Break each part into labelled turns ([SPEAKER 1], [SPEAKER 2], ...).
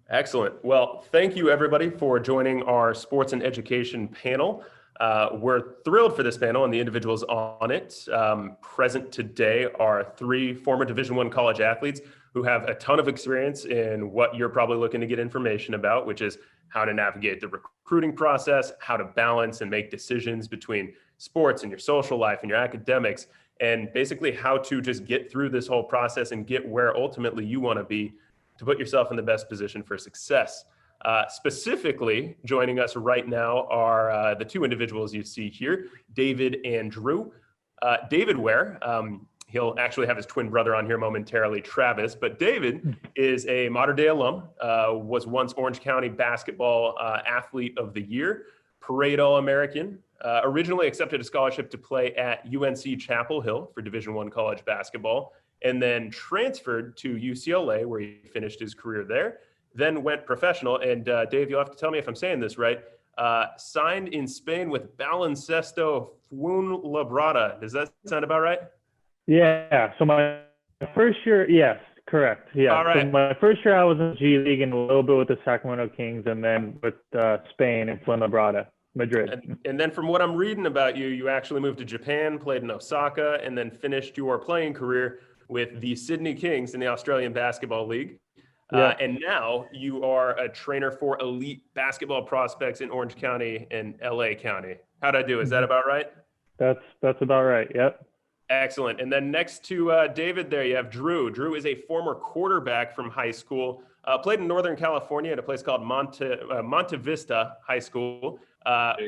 [SPEAKER 1] Excellent. Well, thank you everybody for joining our sports and education panel. We're thrilled for this panel and the individuals on it. Present today are three former Division I college athletes who have a ton of experience in what you're probably looking to get information about, which is how to navigate the recruiting process, how to balance and make decisions between sports and your social life and your academics, and basically how to just get through this whole process and get where ultimately you want to be to put yourself in the best position for success. Specifically, joining us right now are the two individuals you see here, David and Drew. David Ware, he'll actually have his twin brother on here momentarily, Travis, but David is a Mater Dei alum, was once Orange County Basketball Athlete of the Year, Parade All-American, originally accepted a scholarship to play at UNC Chapel Hill for Division I college basketball, and then transferred to UCLA, where he finished his career there, then went professional. And Dave, you'll have to tell me if I'm saying this right, signed in Spain with Baloncesto Fuenlabrada. Does that sound about right?
[SPEAKER 2] Yeah, so my first year, yes, correct. Yeah,
[SPEAKER 1] all right.
[SPEAKER 2] So my first year I was in G-League and a little bit with the Sacramento Kings, and then with Spain and Fuenlabrada, Madrid.
[SPEAKER 1] And then from what I'm reading about you, you actually moved to Japan, played in Osaka, and then finished your playing career with the Sydney Kings in the Australian Basketball League. Yeah. And now you are a trainer for elite basketball prospects in Orange County and LA County. How'd I do? Is that about right?
[SPEAKER 2] That's about right. Yep.
[SPEAKER 1] Excellent. And then next to David there, you have Drew. Drew is a former quarterback from high school, played in Northern California at a place called Monte Vista High School,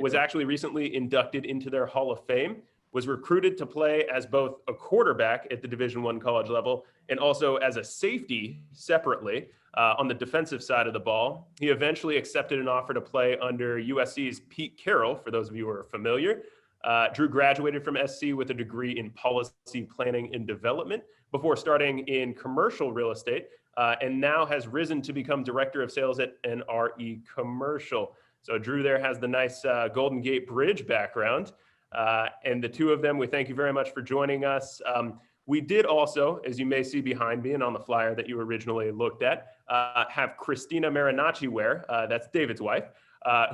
[SPEAKER 1] was actually recently inducted into their Hall of Fame, was recruited to play as both a quarterback at the Division I college level and also as a safety separately on the defensive side of the ball. He eventually accepted an offer to play under USC's Pete Carroll, for those of you who are familiar. Drew graduated from SC with a degree in policy planning and development before starting in commercial real estate, and now has risen to become director of sales at NRE Commercial. So Drew there has the nice Golden Gate Bridge background. And the two of them, we thank you very much for joining us. We did also, as you may see behind me and on the flyer that you originally looked at, have Christina Marinacci Ware, that's David's wife,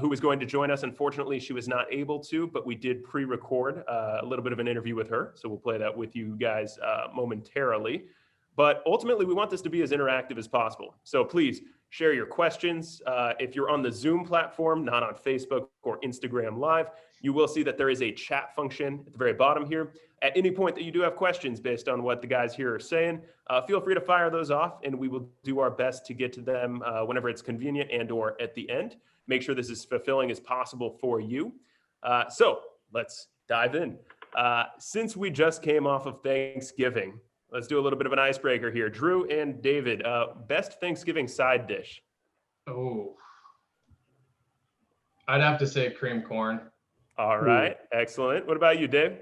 [SPEAKER 1] who was going to join us. Unfortunately, she was not able to, but we did pre-record a little bit of an interview with her. So we'll play that with you guys momentarily. But ultimately, we want this to be as interactive as possible. So please share your questions. If you're on the Zoom platform, not on Facebook or Instagram Live, you will see that there is a chat function at the very bottom here. At any point that you do have questions based on what the guys here are saying, feel free to fire those off and we will do our best to get to them whenever it's convenient and or at the end. Make sure this is fulfilling as possible for you. So let's dive in. Since we just came off of Thanksgiving, let's do a little bit of an icebreaker here. Drew and David, best Thanksgiving side dish?
[SPEAKER 3] Oh, I'd have to say cream corn.
[SPEAKER 1] All right, excellent. What about you, Dave?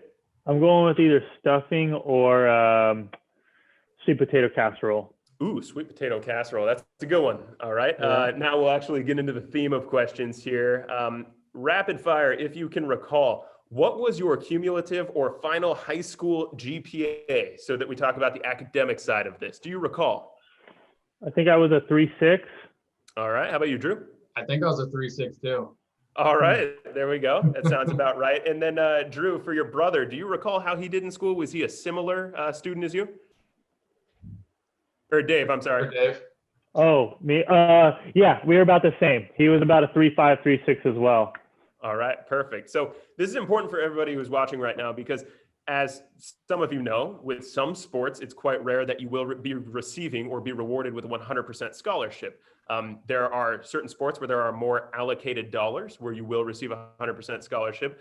[SPEAKER 2] I'm going with either stuffing or sweet potato casserole.
[SPEAKER 1] Ooh, sweet potato casserole. That's a good one. All right. Now we'll actually get into the theme of questions here. Rapid fire, if you can recall, what was your cumulative or final high school GPA so that we talk about the academic side of this? Do you recall?
[SPEAKER 2] I think I was a 3.6.
[SPEAKER 1] All right. How about you, Drew?
[SPEAKER 3] I think I was a 3.6 too.
[SPEAKER 1] All right. There we go. That sounds about right. And then Drew, for your brother, do you recall how he did in school? Was he a similar student as you? Or Dave, I'm sorry.
[SPEAKER 3] Dave.
[SPEAKER 2] Oh, me? Yeah, we were about the same. He was about a 3.5, 3.6 as well.
[SPEAKER 1] All right, perfect. So this is important for everybody who's watching right now because as some of you know, with some sports, it's quite rare that you will be receiving or be rewarded with a 100% scholarship. There are certain sports where there are more allocated dollars where you will receive a 100% scholarship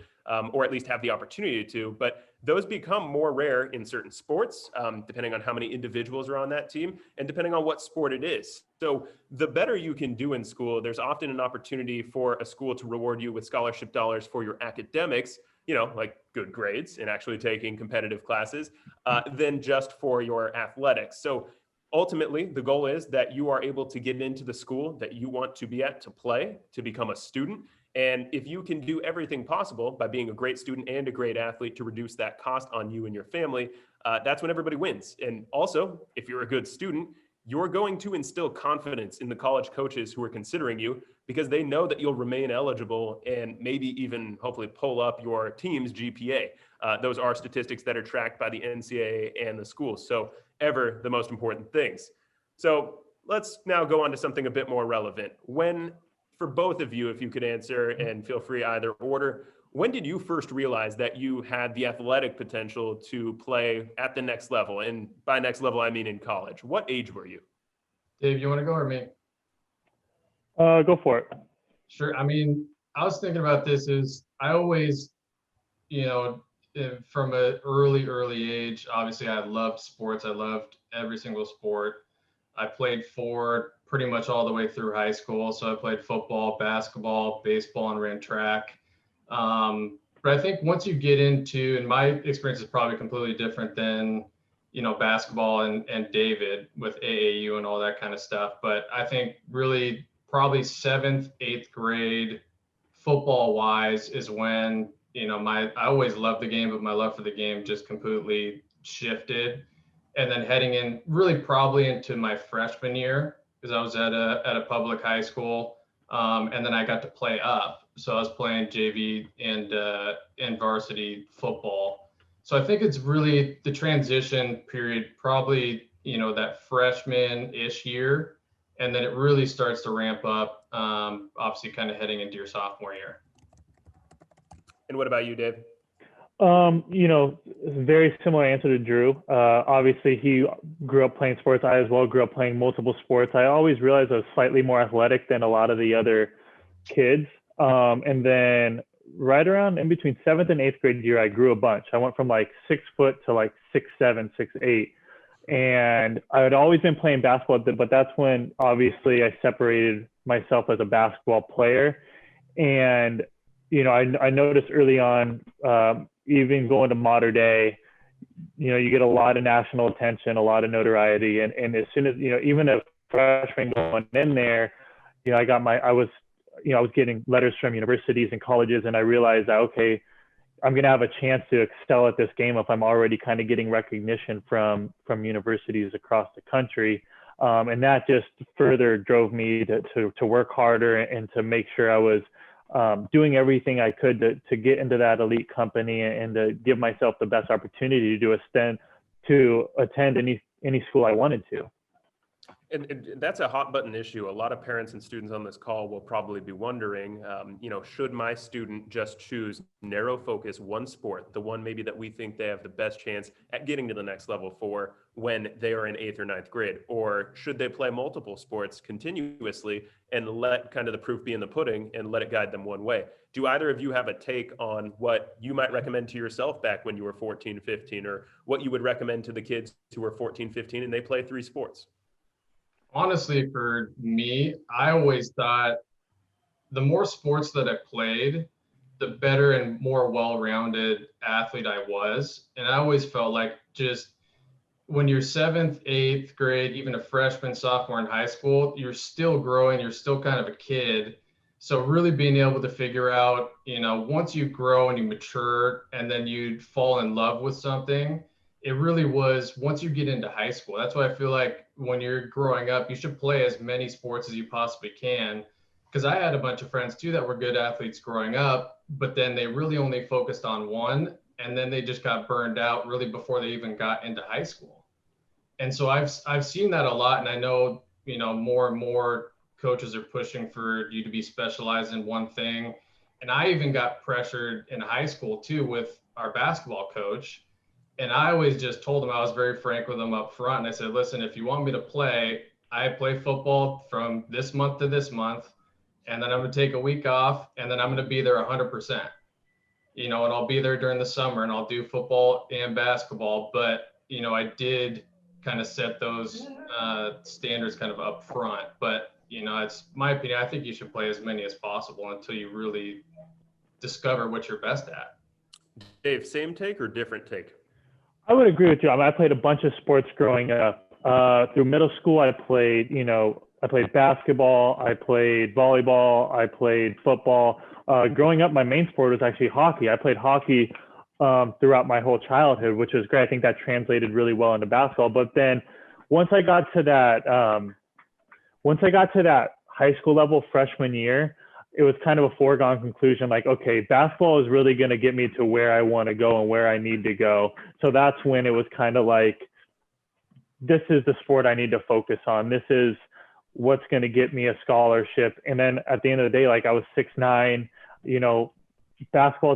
[SPEAKER 1] or at least have the opportunity to, but those become more rare in certain sports, depending on how many individuals are on that team and depending on what sport it is. So the better you can do in school, there's often an opportunity for a school to reward you with scholarship dollars for your academics, you know, like good grades and actually taking competitive classes, than just for your athletics. So ultimately, the goal is that you are able to get into the school that you want to be at to play, to become a student. And if you can do everything possible by being a great student and a great athlete to reduce that cost on you and your family, that's when everybody wins. And also, if you're a good student, you're going to instill confidence in the college coaches who are considering you because they know that you'll remain eligible and maybe even hopefully pull up your team's GPA. Those are statistics that are tracked by the NCAA and the schools. So ever the most important things. So let's now go on to something a bit more relevant. When, for both of you, if you could answer and feel free either order, when did you first realize that you had the athletic potential to play at the next level? And by next level, I mean in college. What age were you?
[SPEAKER 3] Dave, you want to go or me?
[SPEAKER 2] Go for it.
[SPEAKER 3] Sure. I mean, I was thinking about this is I always, from an early age, obviously I loved sports. I loved every single sport. I played for pretty much all the way through high school. So I played football, basketball, baseball, and ran track. But I think once you get into, and my experience is probably completely different than, basketball and David with AAU and all that kind of stuff. But I think really probably 7th, 8th grade football wise is when, I always loved the game, but my love for the game just completely shifted. And then heading in really probably into my freshman year, because I was at a public high school. And then I got to play up. So I was playing JV and varsity football. So I think it's really the transition period, probably, that freshman-ish year. And then it really starts to ramp up, obviously kind of heading into your sophomore year.
[SPEAKER 1] And what about you, Dave?
[SPEAKER 2] Very similar answer to Drew. Obviously, he grew up playing sports. I as well grew up playing multiple sports. I always realized I was slightly more athletic than a lot of the other kids. And then right around in between 7th and 8th grade year, I grew a bunch. I went from like 6 foot to like 6'7", 6'8". And I had always been playing basketball, but that's when obviously I separated myself as a basketball player. And, I noticed early on, even going to modern day, you get a lot of national attention, a lot of notoriety. And as soon as, even a freshman going in there, I was getting letters from universities and colleges, and I realized that, okay, I'm going to have a chance to excel at this game if I'm already kind of getting recognition from universities across the country. And that just further drove me to work harder and to make sure I was doing everything I could to get into that elite company and to give myself the best opportunity to attend any school I wanted to.
[SPEAKER 1] And that's a hot button issue. A lot of parents and students on this call will probably be wondering, should my student just choose narrow focus, one sport, the one maybe that we think they have the best chance at getting to the next level for when they are in 8th or 9th grade? Or should they play multiple sports continuously and let kind of the proof be in the pudding and let it guide them one way? Do either of you have a take on what you might recommend to yourself back when you were 14, 15, or what you would recommend to the kids who were 14, 15 and they play 3 sports?
[SPEAKER 3] Honestly, for me, I always thought the more sports that I played, the better and more well-rounded athlete I was. And I always felt like just when you're 7th, 8th grade, even a freshman, sophomore in high school, you're still growing, you're still kind of a kid. So really being able to figure out, once you grow and you mature and then you fall in love with something, it really was once you get into high school. That's why I feel like when you're growing up, you should play as many sports as you possibly can. Because I had a bunch of friends too that were good athletes growing up, but then they really only focused on one, and then they just got burned out really before they even got into high school. And so I've seen that a lot, and I know more and more coaches are pushing for you to be specialized in one thing. And I even got pressured in high school too with our basketball coach. And I always just told him, I was very frank with him up front. And I said, listen, if you want me to play, I play football from this month to this month. And then I'm going to take a week off. And then I'm going to be there 100%. And I'll be there during the summer and I'll do football and basketball. But, I did kind of set those standards kind of up front. But, it's my opinion. I think you should play as many as possible until you really discover what you're best at.
[SPEAKER 1] Dave, same take or different take?
[SPEAKER 2] I would agree with you. I played a bunch of sports growing up. Through middle school, I played basketball, I played volleyball, I played football. Growing up, my main sport was actually hockey. I played hockey throughout my whole childhood, which was great. I think that translated really well into basketball. But then once I got to that high school level freshman year, it was kind of a foregone conclusion. Like, okay, basketball is really going to get me to where I want to go and where I need to go. So that's when it was kind of like, this is the sport I need to focus on. This is what's going to get me a scholarship. And then at the end of the day, like I was 6'9", basketball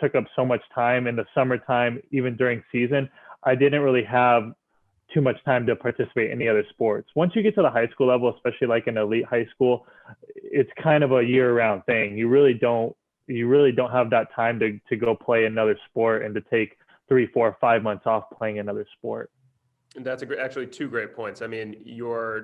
[SPEAKER 2] took up so much time in the summertime, even during season. I didn't really have too much time to participate in any other sports. Once you get to the high school level, especially like an elite high school, it's kind of a year-round thing. You really don't have that time to go play another sport and to take 3, 4, 5 months off playing another sport.
[SPEAKER 1] And that's actually two great points. I mean,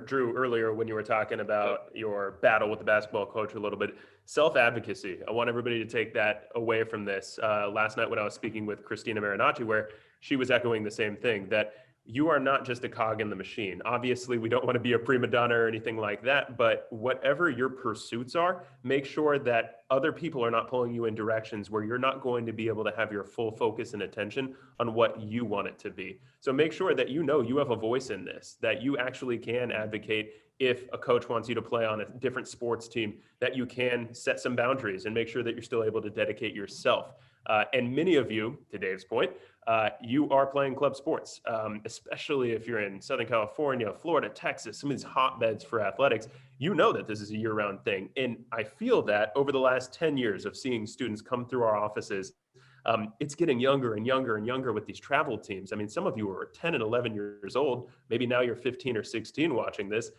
[SPEAKER 1] Drew, earlier when you were talking about your battle with the basketball coach a little bit, self-advocacy. I want everybody to take that away from this. Last night when I was speaking with Christina Marinacci, where she was echoing the same thing, that you are not just a cog in the machine. Obviously, we don't want to be a prima donna or anything like that, but whatever your pursuits are, make sure that other people are not pulling you in directions where you're not going to be able to have your full focus and attention on what you want it to be. So make sure that you have a voice in this, that you actually can advocate if a coach wants you to play on a different sports team, that you can set some boundaries and make sure that you're still able to dedicate yourself. And many of you, to Dave's point, you are playing club sports, especially if you're in Southern California, Florida, Texas, some of these hotbeds for athletics. You know that this is a year-round thing. And I feel that over the last 10 years of seeing students come through our offices, it's getting younger and younger and younger with these travel teams. I mean, some of you are 10 and 11 years old. Maybe now you're 15 or 16 watching this.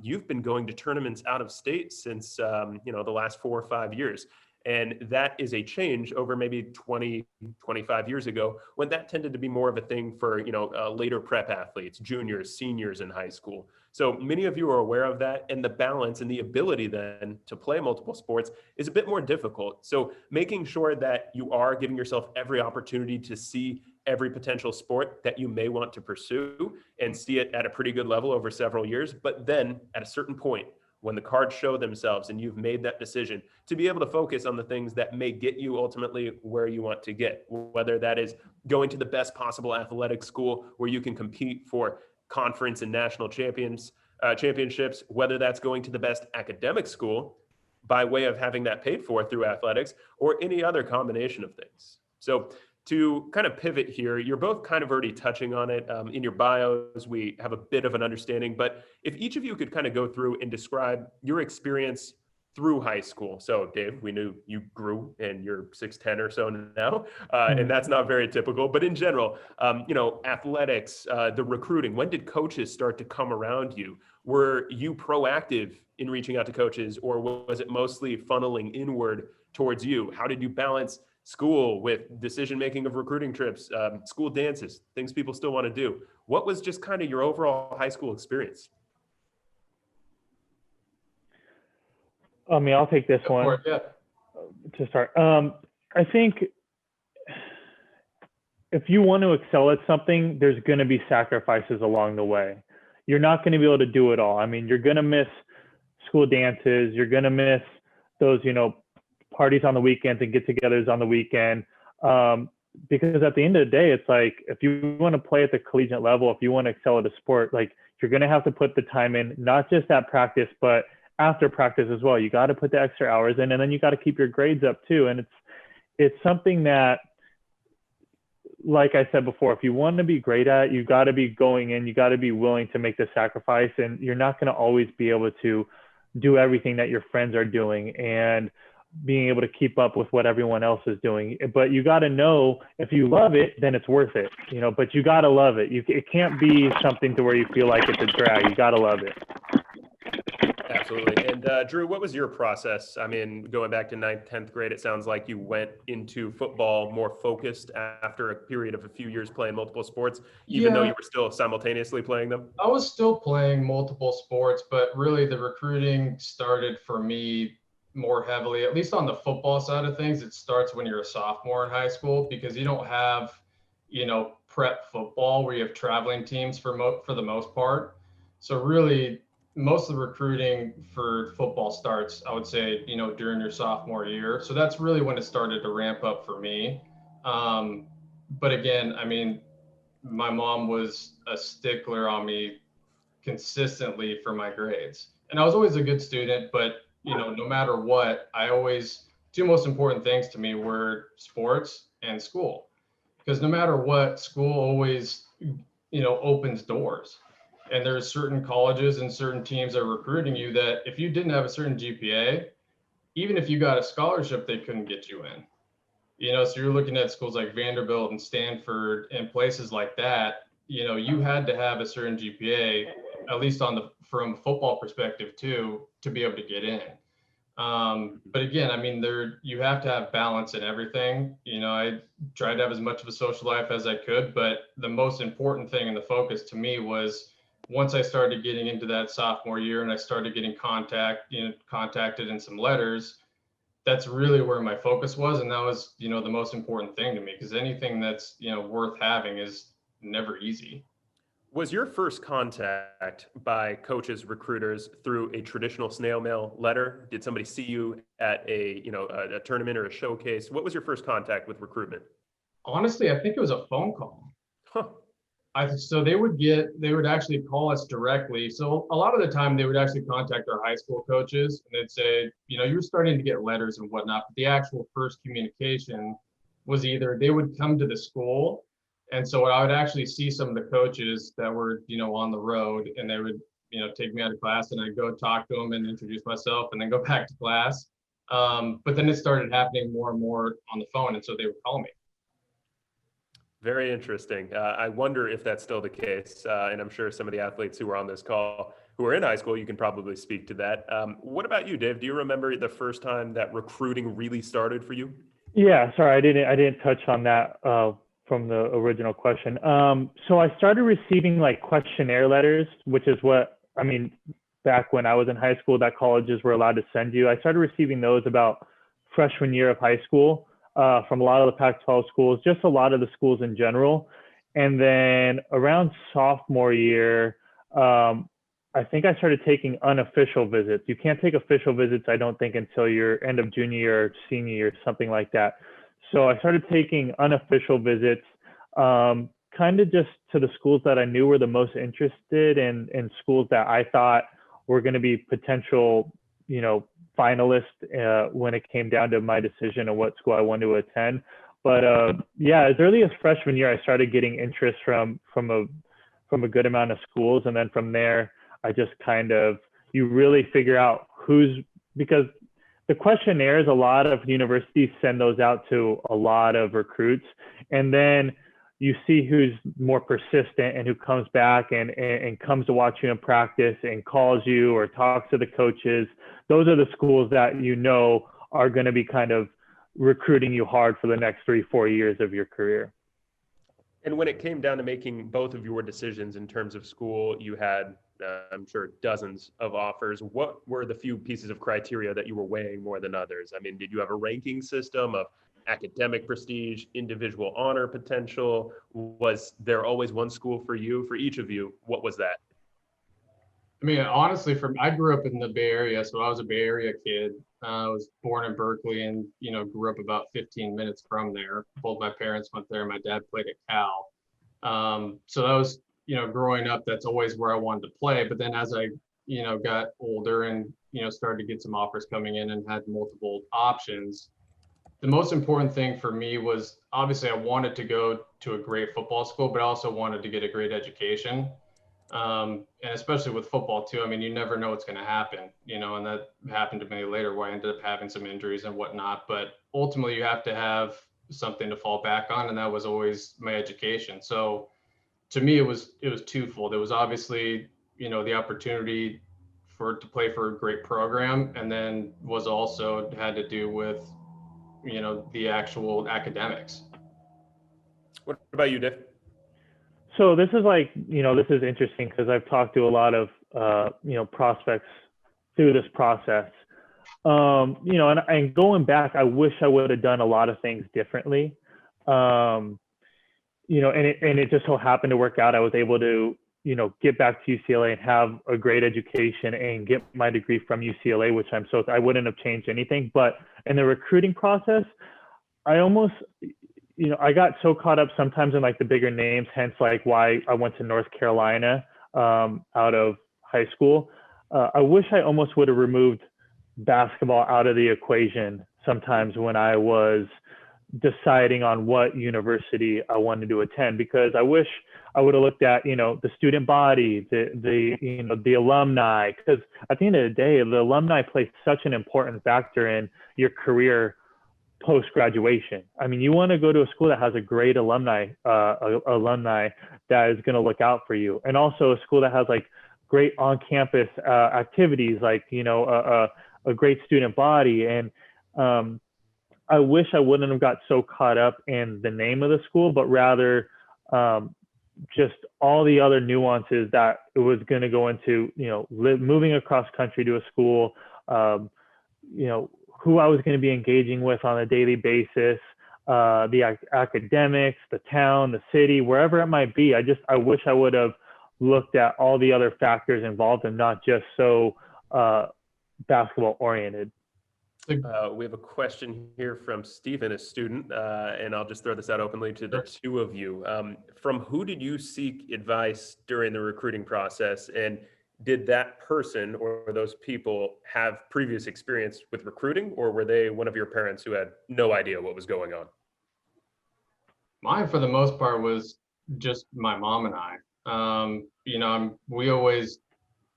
[SPEAKER 1] You've been going to tournaments out of state since, the last 4 or 5 years. And that is a change over maybe 20, 25 years ago, when that tended to be more of a thing for, later prep athletes, juniors, seniors in high school. So many of you are aware of that, and the balance and the ability then to play multiple sports is a bit more difficult. So making sure that you are giving yourself every opportunity to see every potential sport that you may want to pursue and see it at a pretty good level over several years. But then at a certain point, when the cards show themselves and you've made that decision, to be able to focus on the things that may get you ultimately where you want to get, whether that is going to the best possible athletic school where you can compete for conference and national championships, whether that's going to the best academic school by way of having that paid for through athletics, or any other combination of things. So to kind of pivot here, you're both kind of already touching on it. In your bios, we have a bit of an understanding, but if each of you could kind of go through and describe your experience through high school. So Dave, we knew you grew and you're 6'10" or so now, and that's not very typical, but in general, athletics, the recruiting, when did coaches start to come around you? Were you proactive in reaching out to coaches, or was it mostly funneling inward towards you? How did you balance school with decision-making of recruiting trips, school dances, things people still want to do? What was just kind of your overall high school experience?
[SPEAKER 2] I'll take this one to start. I think if you want to excel at something, there's going to be sacrifices along the way. You're not going to be able to do it all. I mean, you're going to miss school dances. You're going to miss those, parties on the weekends and get-togethers on the weekend. Because at the end of the day, it's like, if you want to play at the collegiate level, if you want to excel at a sport, like, you're going to have to put the time in, not just at practice, but after practice as well. You got to put the extra hours in, and then you got to keep your grades up too. And it's something that, like I said before, if you want to be great at it, you got to be going in, you got to be willing to make the sacrifice, and you're not going to always be able to do everything that your friends are doing and being able to keep up with what everyone else is doing. But you got to know, if you love it, then it's worth it, but you got to love it. It can't be something to where you feel like it's a drag. You got to love it.
[SPEAKER 1] Absolutely. And Drew, what was your process? I mean, going back to 9th, 10th grade, it sounds like you went into football more focused after a period of a few years playing multiple sports, even though you were still simultaneously playing them?
[SPEAKER 3] I was still playing multiple sports, but really the recruiting started for me more heavily, at least on the football side of things. It starts when you're a sophomore in high school, because you don't have, prep football where you have traveling teams for the most part. So really, most of the recruiting for football starts, I would say, during your sophomore year. So that's really when it started to ramp up for me. But again, I mean, my mom was a stickler on me consistently for my grades. And I was always a good student, but no matter what, two most important things to me were sports and school. Because no matter what, school always, opens doors. And there's certain colleges and certain teams that are recruiting you that if you didn't have a certain GPA, even if you got a scholarship, they couldn't get you in. So you're looking at schools like Vanderbilt and Stanford and places like that. You had to have a certain GPA, at least from a football perspective too, to be able to get in. But again, I mean, you have to have balance in everything. I tried to have as much of a social life as I could, but the most important thing and the focus to me was once I started getting into that sophomore year and I started getting contacted in some letters, that's really where my focus was. And that was, the most important thing to me, because anything that's, worth having is never easy.
[SPEAKER 1] Was your first contact by coaches, recruiters through a traditional snail mail letter? Did somebody see you at a tournament or a showcase? What was your first contact with recruitment?
[SPEAKER 3] Honestly, I think it was a phone call.
[SPEAKER 1] Huh.
[SPEAKER 3] So they would actually call us directly. So a lot of the time they would actually contact our high school coaches and they'd say, you're starting to get letters and whatnot. But the actual first communication was either they would come to the school. And so I would actually see some of the coaches that were, on the road, and they would, take me out of class and I'd go talk to them and introduce myself and then go back to class. But then it started happening more and more on the phone. And so they would call me.
[SPEAKER 1] Very interesting. I wonder if that's still the case. And I'm sure some of the athletes who were on this call who are in high school, you can probably speak to that. What about you, Dave? Do you remember the first time that recruiting really started for you?
[SPEAKER 2] Yeah, sorry, I didn't touch on that from the original question. So I started receiving like questionnaire letters, which is back when I was in high school, that colleges were allowed to send you. I started receiving those about freshman year of high school from a lot of the Pac-12 schools, just a lot of the schools in general. And then around sophomore year, I think I started taking unofficial visits. You can't take official visits, I don't think, until your end of junior year or senior year, something like that. So I started taking unofficial visits, kind of just to the schools that I knew were the most interested in schools that I thought were going to be potential, finalists when it came down to my decision of what school I wanted to attend. But as early as freshman year, I started getting interest from a good amount of schools, and then from there, I just you really figure out because the questionnaires, a lot of universities send those out to a lot of recruits, and then you see who's more persistent and who comes back and comes to watch you in practice and calls you or talks to the coaches. Those are the schools that are going to be kind of recruiting you hard for the next 3-4 years of your career.
[SPEAKER 1] And when it came down to making both of your decisions in terms of school, you had, I'm sure, dozens of offers. What were the few pieces of criteria that you were weighing more than others? I mean, did you have a ranking system of academic prestige, individual honor potential? Was there always one school for you? For each of you, what was that?
[SPEAKER 3] I mean, honestly, I grew up in the Bay Area, so I was a Bay Area kid. I was born in Berkeley and, grew up about 15 minutes from there. Both my parents went there. My dad played at Cal. So that was, growing up, that's always where I wanted to play. But then as I, got older and, started to get some offers coming in and had multiple options, the most important thing for me was obviously I wanted to go to a great football school, but I also wanted to get a great education. And especially with football too, I mean, you never know what's going to happen, and that happened to me later where I ended up having some injuries and whatnot. But ultimately you have to have something to fall back on. And that was always my education. So to me, it was twofold. It was obviously, the opportunity to play for a great program, and then was also had to do with, the actual academics.
[SPEAKER 1] What about you, Dave?
[SPEAKER 2] So this is this is interesting because I've talked to a lot of, prospects through this process. And going back, I wish I would have done a lot of things differently. And it just so happened to work out. I was able to, get back to UCLA and have a great education and get my degree from UCLA, which I wouldn't have changed anything. But in the recruiting process, I almost, I got so caught up sometimes in like the bigger names, hence like why I went to North Carolina out of high school. I wish I almost would have removed basketball out of the equation sometimes when I was deciding on what university I wanted to attend, because I wish I would have looked at, the student body, the alumni, because at the end of the day, the alumni play such an important factor in your career post graduation. I mean, you want to go to a school that has a great alumni that is going to look out for you, and also a school that has like great on-campus activities, like a great student body. And I wish I wouldn't have got so caught up in the name of the school, but rather just all the other nuances that it was going to go into, moving across country to a school, who I was going to be engaging with on a daily basis, the academics, the town, the city, wherever it might be. I wish I would have looked at all the other factors involved and not just so basketball oriented.
[SPEAKER 1] We have a question here from Stephen, a student, and I'll just throw this out openly to the two of you. From who did you seek advice during the recruiting process, and did that person or those people have previous experience with recruiting, or were they one of your parents who had no idea what was going on?
[SPEAKER 3] Mine, for the most part, was just my mom and I. We always,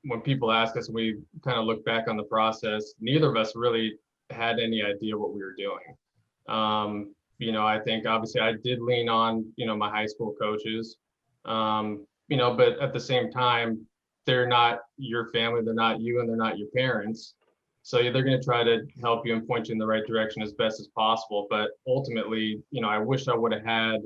[SPEAKER 3] when people ask us, we kind of look back on the process, neither of us really had any idea what we were doing. I think obviously I did lean on, my high school coaches, but at the same time, they're not your family, they're not you, and they're not your parents. So they're going to try to help you and point you in the right direction as best as possible. But ultimately, I wish I would have had,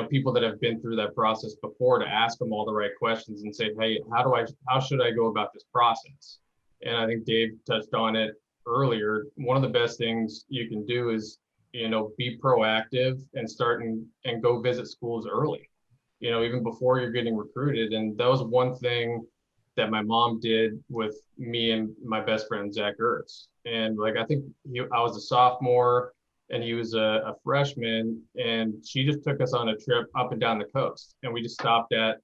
[SPEAKER 3] people that have been through that process before to ask them all the right questions and say, hey, how should I go about this process? And I think Dave touched on it earlier. One of the best things you can do is, be proactive and start and go visit schools early, even before you're getting recruited. And that was one thing that my mom did with me and my best friend, Zach Ertz. And I think I was a sophomore and he was a freshman, and she just took us on a trip up and down the coast. And we just stopped at,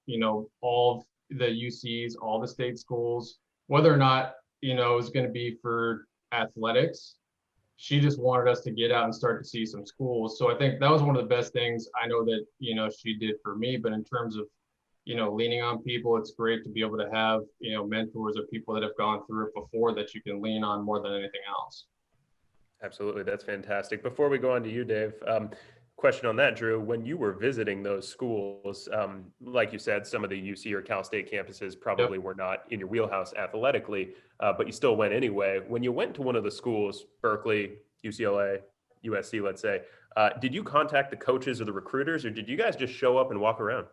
[SPEAKER 3] all the UCs, all the state schools, whether or not, it was going to be for athletics. She just wanted us to get out and start to see some schools. So I think that was one of the best things I know that, she did for me. But in terms of, leaning on people, it's great to be able to have, mentors or people that have gone through it before that you can lean on more than anything else.
[SPEAKER 1] Absolutely. That's fantastic. Before we go on to you, Dave, question on that, Drew, when you were visiting those schools, like you said, some of the UC or Cal State campuses probably were not in your wheelhouse athletically, but you still went anyway. When you went to one of the schools, Berkeley, UCLA, USC, let's say, did you contact the coaches or the recruiters, or did you guys just show up and walk around?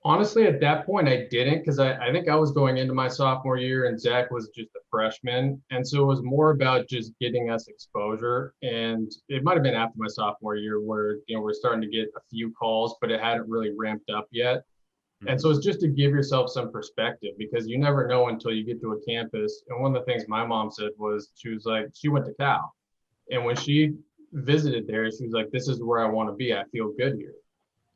[SPEAKER 3] Honestly, at that point, I didn't, because I think I was going into my sophomore year and Zach was just a freshman. And so it was more about just getting us exposure. And it might have been after my sophomore year where, we're starting to get a few calls, but it hadn't really ramped up yet. Mm-hmm. And so it's just to give yourself some perspective, because you never know until you get to a campus. And one of the things my mom said was, she went to Cal. And when she visited there, she was like, this is where I want to be. I feel good here.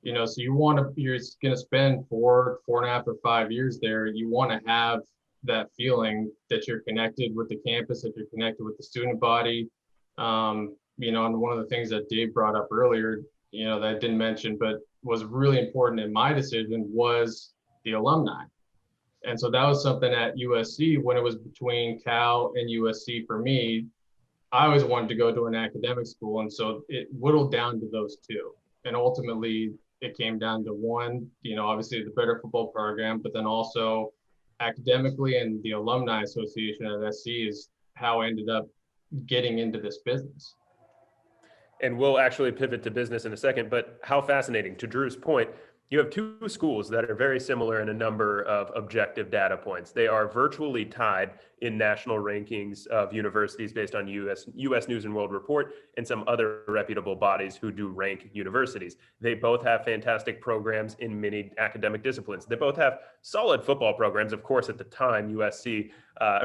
[SPEAKER 3] So you're going to spend 4.5 or 5 years there. You want to have that feeling that you're connected with the campus, that you're connected with the student body. And one of the things that Dave brought up earlier, that I didn't mention, but was really important in my decision was the alumni. And so that was something at USC when it was between Cal and USC for me. I always wanted to go to an academic school. And so it whittled down to those two. And ultimately, it came down to one, obviously the better football program, but then also academically, and the Alumni Association at SC is how I ended up getting into this business.
[SPEAKER 1] And we'll actually pivot to business in a second, but how fascinating. To Drew's point, You have two schools that are very similar in a number of objective data points. They are virtually tied in national rankings of universities based on US News and World Report and some other reputable bodies who do rank universities. They both have fantastic programs in many academic disciplines. They both have solid football programs. Of course, at the time, USC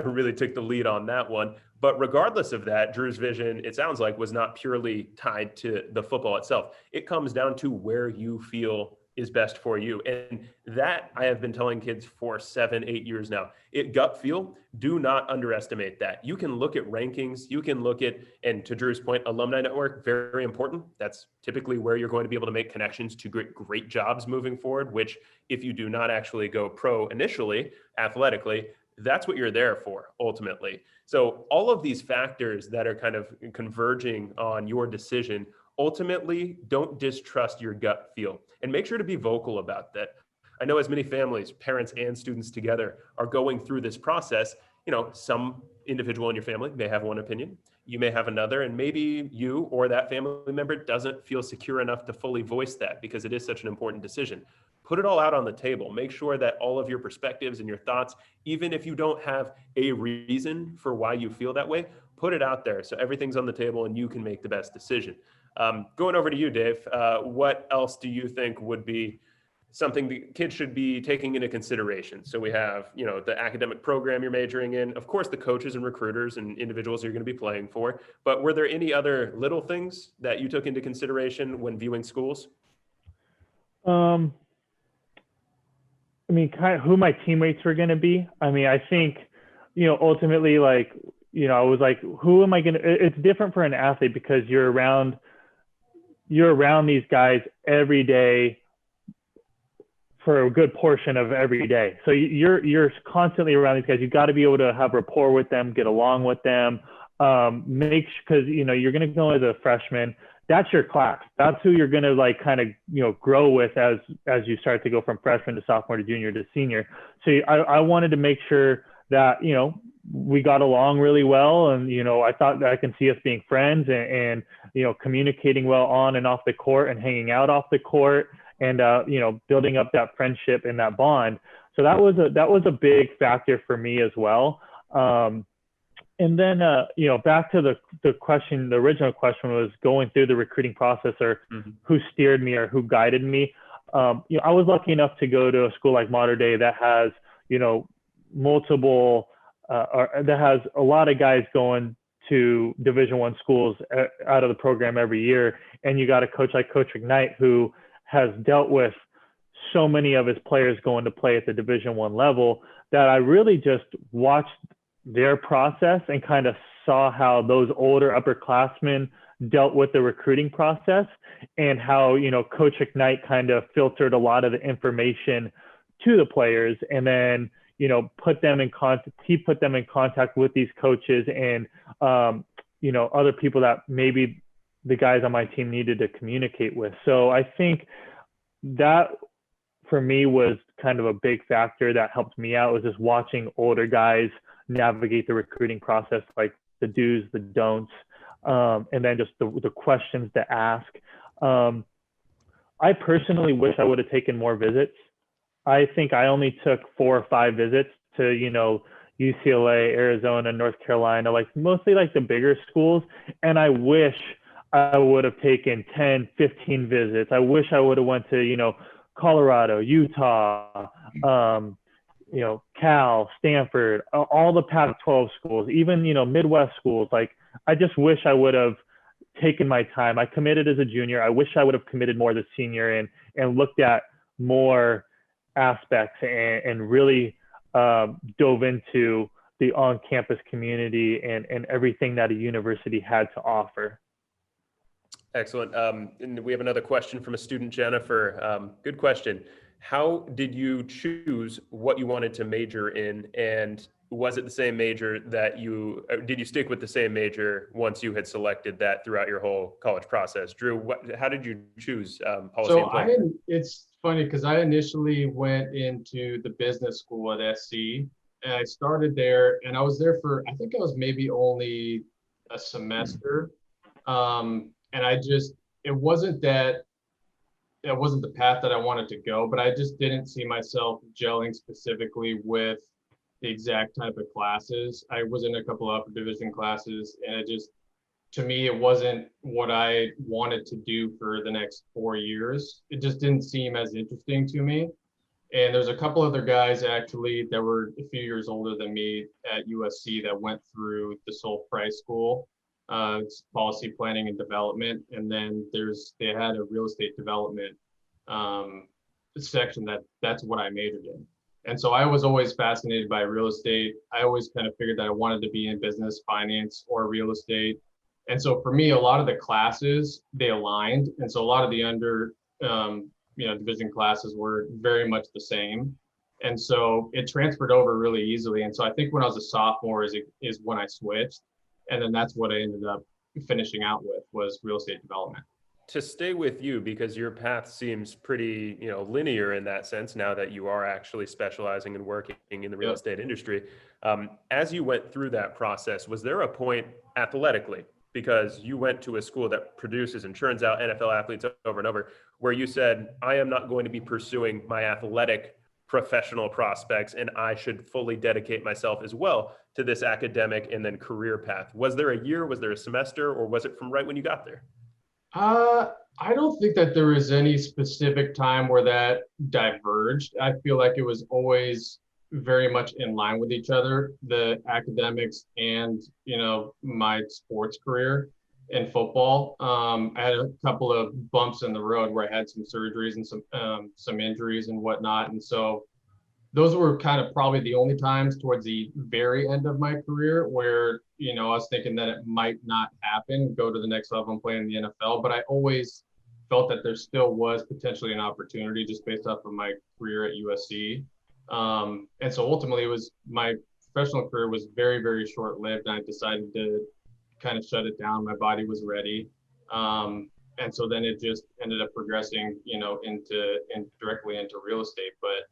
[SPEAKER 1] really took the lead on that one. But regardless of that, Drew's vision, it sounds like, was not purely tied to the football itself. It comes down to where you feel is best for you. And that I have been telling kids for 7-8 years now. Gut feel, do not underestimate that. You can look at rankings, you can look at, and to Drew's point, alumni network, very important. That's typically where you're going to be able to make connections to great jobs moving forward, which if you do not actually go pro initially, athletically, that's what you're there for ultimately. So all of these factors that are kind of converging on your decision, ultimately don't distrust your gut feel and make sure to be vocal about that. I know as many families, parents and students together are going through this process, some individual in your family may have one opinion, you may have another, and maybe you or that family member doesn't feel secure enough to fully voice that because it is such an important decision. Put it all out on the table. Make sure that all of your perspectives and your thoughts, even if you don't have a reason for why you feel that way, put it out there so everything's on the table and you can make the best decision. Going over to you, Dave, what else do you think would be something the kids should be taking into consideration? So we have, the academic program you're majoring in, of course, the coaches and recruiters and individuals you're going to be playing for, but were there any other little things that you took into consideration when viewing schools?
[SPEAKER 2] Kind of who my teammates were going to be. I think, ultimately, I was like, who am I going to, it's different for an athlete because you're around these guys every day for a good portion of every day. So you're constantly around these guys. You got to be able to have rapport with them, get along with them, because, you're going to go as a freshman. That's your class. That's who you're going to grow with as you start to go from freshman to sophomore to junior to senior. So I wanted to make sure that, we got along really well. And, I thought that I can see us being friends and communicating well on and off the court and hanging out off the court and, building up that friendship and that bond. So that was a big factor for me as well. And then, back to the question, the original question was going through the recruiting process or who steered me or who guided me. I was lucky enough to go to a school like Mater Dei that has, multiple, or that has a lot of guys going to Division I schools out of the program every year. And you got a coach like Coach McKnight who has dealt with so many of his players going to play at the Division I level that I really just watched their process and kind of saw how those older upperclassmen dealt with the recruiting process and how, Coach McKnight kind of filtered a lot of the information to the players and then, put them in contact with these coaches and, other people that maybe the guys on my team needed to communicate with. So I think that for me was kind of a big factor that helped me out, was just watching older guys navigate the recruiting process, like the do's, the don'ts, and then just the questions to ask. I personally wish I would have taken more visits. I think I only took 4 or 5 visits to, UCLA, Arizona, North Carolina, mostly the bigger schools. And I wish I would have taken 10, 15 visits. I wish I would have went to, Colorado, Utah, Cal, Stanford, all the Pac-12 schools, even, Midwest schools. I just wish I would have taken my time. I committed as a junior. I wish I would have committed more as a senior and looked at more aspects and really dove into the on-campus community and everything that a university had to offer.
[SPEAKER 1] Excellent. And we have another question from a student, Jennifer. Good question. How did you choose what you wanted to major in? And was it the same major did you stick with the same major once you had selected that throughout your whole college process? Drew, how did you choose policy and planning?
[SPEAKER 3] It's funny because I initially went into the business school at SC and I started there and I was there for, I think I was maybe only a semester. And it wasn't that it wasn't the path that I wanted to go, but I just didn't see myself gelling specifically with the exact type of classes. I was in a couple of upper division classes, and it just, to me, it wasn't what I wanted to do for the next 4 years. It just didn't seem as interesting to me. And there's a couple other guys actually that were a few years older than me at USC that went through the Soul Price School. It's policy planning and development. And then they had a real estate development section that's what I majored in. And so I was always fascinated by real estate. I always kind of figured that I wanted to be in business, finance, or real estate. And so for me, a lot of the classes, they aligned. And so a lot of the division classes were very much the same. And so it transferred over really easily. And so I think when I was a sophomore is when I switched. And then that's what I ended up finishing out with, was real estate development.
[SPEAKER 1] To stay with you, because your path seems pretty, linear in that sense, now that you are actually specializing and working in the real estate industry. As you went through that process, was there a point athletically, because you went to a school that produces and churns out NFL athletes over and over, where you said, I am not going to be pursuing my athletic professional prospects, and I should fully dedicate myself as well to this academic and then career path? Was there a year, was there a semester, or was it from right when you got there?
[SPEAKER 3] I don't think that there was any specific time where that diverged. I feel like it was always very much in line with each other, the academics and, my sports career in football. I had a couple of bumps in the road where I had some surgeries and some injuries and whatnot. And so those were kind of probably the only times towards the very end of my career where, I was thinking that it might not happen, go to the next level and play in the NFL. But I always felt that there still was potentially an opportunity just based off of my career at USC. And so ultimately my professional career was very, very short lived. And I decided to kind of shut it down. My body was ready. And so then it just ended up progressing, directly into real estate. But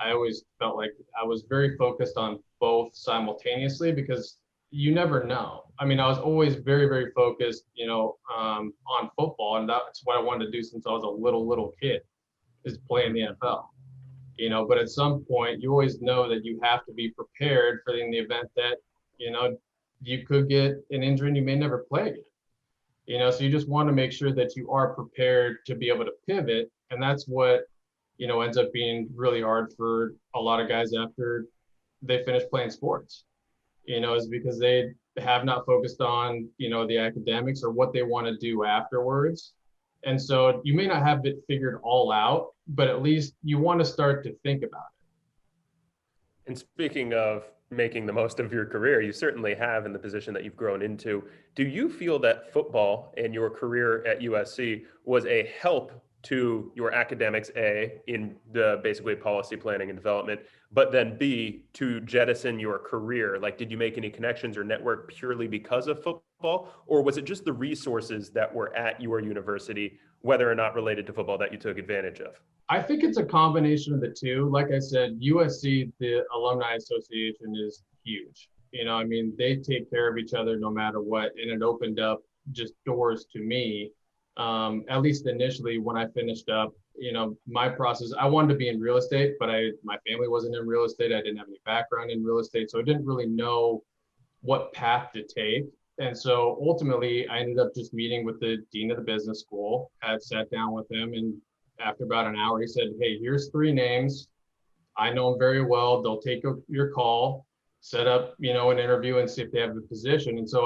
[SPEAKER 3] I always felt like I was very focused on both simultaneously, because you never know. I mean, I was always very, very focused, on football, and that's what I wanted to do since I was a little kid, is play in the NFL. But at some point, you always know that you have to be prepared for in the event that, you could get an injury and you may never play again. So you just want to make sure that you are prepared to be able to pivot, and that's what ends up being really hard for a lot of guys after they finish playing sports, is because they have not focused on, the academics or what they want to do afterwards. And so you may not have it figured all out, but at least you want to start to think about it.
[SPEAKER 1] And speaking of making the most of your career, you certainly have in the position that you've grown into. Do you feel that football and your career at USC was a help to your academics, A, in the basically policy planning and development, but then B, to jettison your career? Like, did you make any connections or network purely because of football? Or was it just the resources that were at your university, whether or not related to football, that you took advantage of?
[SPEAKER 3] I think it's a combination of the two. Like I said, USC, the Alumni Association, is huge. They take care of each other no matter what. And it opened up just doors to me. At least initially when I finished up, my process, I wanted to be in real estate, but my family wasn't in real estate. I didn't have any background in real estate. So I didn't really know what path to take. And so ultimately I ended up just meeting with the dean of the business school. I had sat down with him, and after about an hour, he said, hey, here's 3 names. I know them very well. They'll take your call, set up, an interview and see if they have a position. And so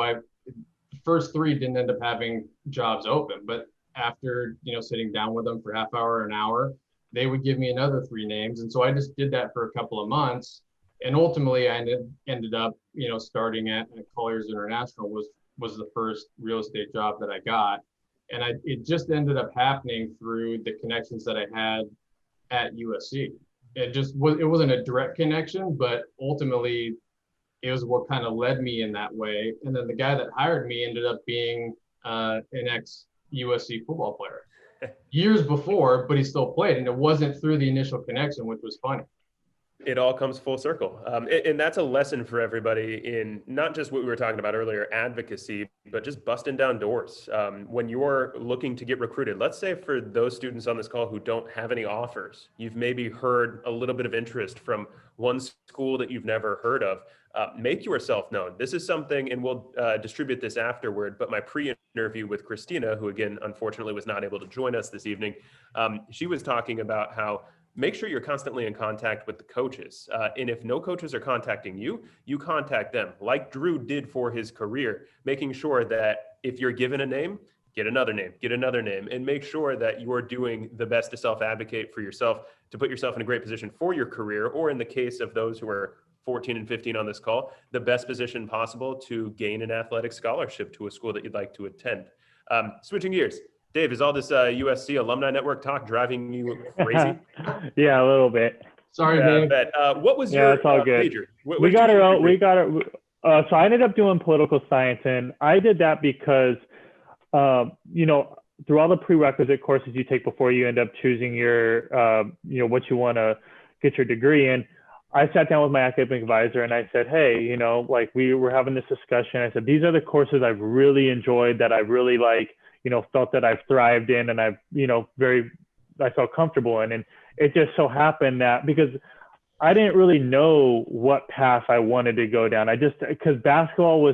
[SPEAKER 3] the first 3 didn't end up having jobs open, but after, sitting down with them for half hour, an hour, they would give me another 3 names. And so I just did that for a couple of months. And ultimately I ended up, starting at Colliers International was the first real estate job that I got. And it just ended up happening through the connections that I had at USC. It wasn't a direct connection, but ultimately it was what kind of led me in that way. And then the guy that hired me ended up being an ex-USC football player years before, but he still played. And it wasn't through the initial connection, which was funny.
[SPEAKER 1] It all comes full circle. And that's a lesson for everybody in not just what we were talking about earlier, advocacy, but just busting down doors. When you're looking to get recruited, let's say for those students on this call who don't have any offers, you've maybe heard a little bit of interest from one school that you've never heard of. Make yourself known. This is something, and we'll distribute this afterward, but my pre-interview with Christina, who again, unfortunately was not able to join us this evening, she was talking about how make sure you're constantly in contact with the coaches. And if no coaches are contacting you, you contact them, like Drew did for his career, making sure that if you're given a name, get another name, and make sure that you're doing the best to self-advocate for yourself, to put yourself in a great position for your career, or in the case of those who are 14 and 15 on this call, the best position possible to gain an athletic scholarship to a school that you'd like to attend. Switching gears. Dave, is all this USC alumni network talk driving you crazy?
[SPEAKER 2] Yeah, a little bit.
[SPEAKER 3] Sorry,
[SPEAKER 1] Yeah,
[SPEAKER 3] Dave.
[SPEAKER 1] what was your
[SPEAKER 2] it's all good.
[SPEAKER 1] major?
[SPEAKER 2] We got it. So I ended up doing political science, and I did that because, through all the prerequisite courses you take before you end up choosing your, what you want to get your degree in, I sat down with my academic advisor and I said, hey, we were having this discussion. I said, these are the courses I've really enjoyed, that I really felt that I've thrived in, and I've, I felt comfortable in. And it just so happened that because I didn't really know what path I wanted to go down. Because basketball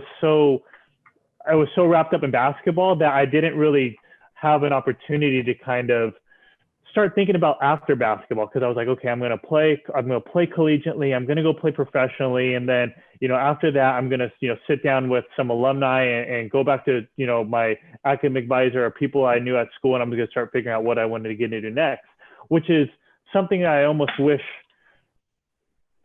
[SPEAKER 2] I was so wrapped up in basketball that I didn't really have an opportunity to kind of start thinking about after basketball, because I was like, okay, I'm going to play collegiately, I'm going to go play professionally, and then after that I'm going to sit down with some alumni and go back to my academic advisor or people I knew at school, and I'm going to start figuring out what I wanted to get into next, which is something I almost wish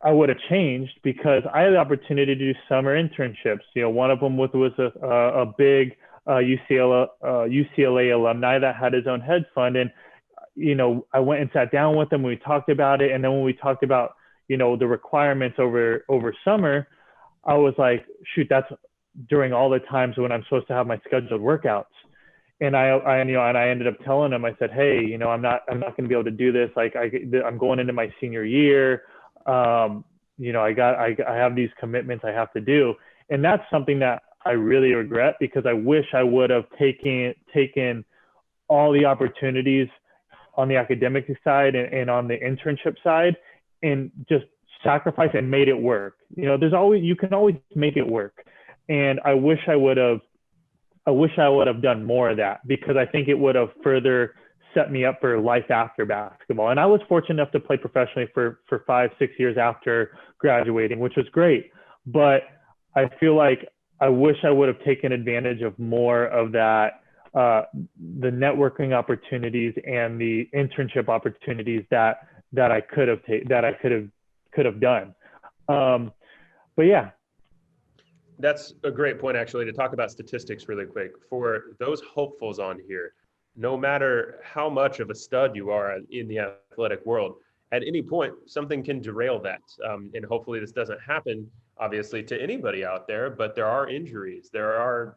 [SPEAKER 2] I would have changed, because I had the opportunity to do summer internships. One of them was a big UCLA alumni that had his own hedge fund, and I went and sat down with them. We talked about it. And then when we talked about, the requirements over summer, I was like, shoot, that's during all the times when I'm supposed to have my scheduled workouts. And I ended up telling them, I said, hey, I'm not going to be able to do this. Like I'm going into my senior year. I have these commitments I have to do. And that's something that I really regret, because I wish I would have taken all the opportunities on the academic side and on the internship side, and just sacrifice and made it work. You can always make it work. And I wish I would have done more of that, because I think it would have further set me up for life after basketball. And I was fortunate enough to play professionally for 5-6 years after graduating, which was great. But I feel like I wish I would have taken advantage of more of that, the networking opportunities and the internship opportunities that I could have done. But yeah.
[SPEAKER 1] That's a great point, actually, to talk about statistics really quick. For those hopefuls on here, no matter how much of a stud you are in the athletic world, at any point, something can derail that. And hopefully this doesn't happen, obviously, to anybody out there, but there are injuries. There are,